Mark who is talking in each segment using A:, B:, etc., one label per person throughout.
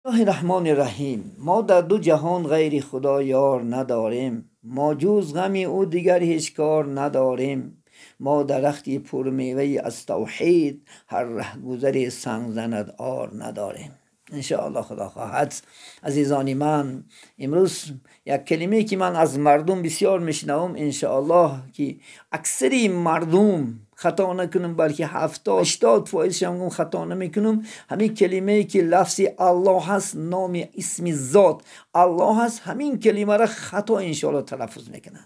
A: الله الرحمن الرحیم. ما در دو جهان غیر خدا یار نداریم، ما جز غم او دیگر هیچ کار نداریم. ما درختی پر میوه از توحید، هر رهگذر سنگ زند آر نداریم. انشاءالله خدا خواهد. عزیزان من، امروز یک کلمه که من از مردم بسیار میشنوم، انشاءالله که اکثری مردم خطا نکنم، بلکه 70-80% هم خطا نمیکنم. همین کلمه که لفظ الله هست، نام اسم ذات الله هست، همین کلمه را خطا انشاءالله تلفظ میکنن.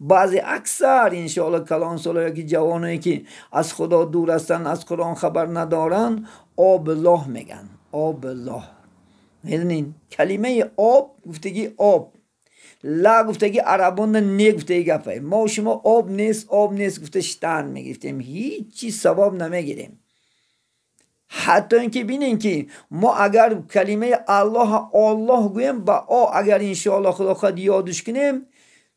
A: بعضی اکثر انشاءالله کلان سالایی که جوانایی که از خدا دور هستن، از قرآن خبر ندارن، آب الله میگن. آب الله، میدونین کلمه آب گفتگی آب، لا گفتگی عربان نه گفتگی گفته. ما شما آب نیست آب نیست گفته شتن میگفتیم، هیچی ثواب نمیگیریم. حتی اینکه بینین که ما اگر کلمه الله گویم با اگر انشاءالله خدا خود یادش کنیم،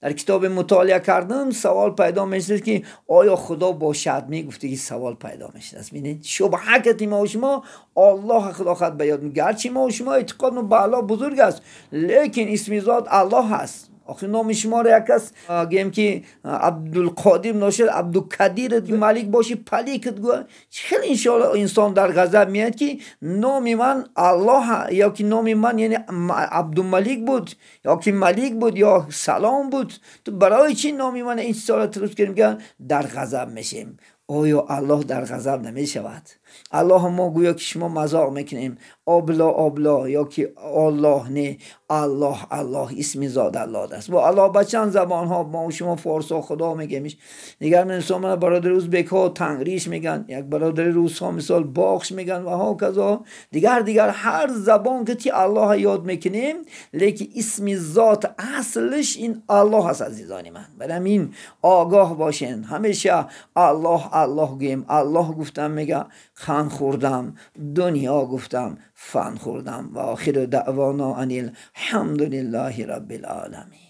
A: در کتاب مطالعه کردم سوال پیدا میشه که آیا خدا باشد؟ میگفته که سوال پیدا میشه. ببینید شبهه که ما و شما الله خدا خود بیاد، گرچه ما و شما اعتقاد به الله بزرگ است، لیکن اسم ذات الله هست. آخه نام شما را یک کس گیم که عبدالقادر ناشد عبدالقدیر ملک باشی پلیکت گوه، خیلی انشاءالله انسان در غضب میاد که نام من الله، یا که نام من یعنی عبدالملک بود، یا که ملک بود، یا سلام بود، تو برای چی نام من این سال تروس کردیم که در غضب میشیم؟ آیا الله در غضب نمی شود؟ الله ما گویا که شما مذاق میکنیم آبلا یا که الله نه، الله اسم ذات الله است. با الله با چند زبان ها ما و شما فارس ها خدا میگیمش. دیگر من برادر ازبک ها تنگریش میگن، یک برادر روس ها مثال باخش میگن و ها کذا. دیگر هر زبان که تی الله یاد میکنیم، لیکن اسم ذات اصلش این الله هست. عزیزان من، برای این آگاه باشین. همیشه الله گویم. الله گفتم میگه خان خوردم، دنیا گفتم فن خوردم. و آخر دعوانا ان الحمدلله رب العالمین.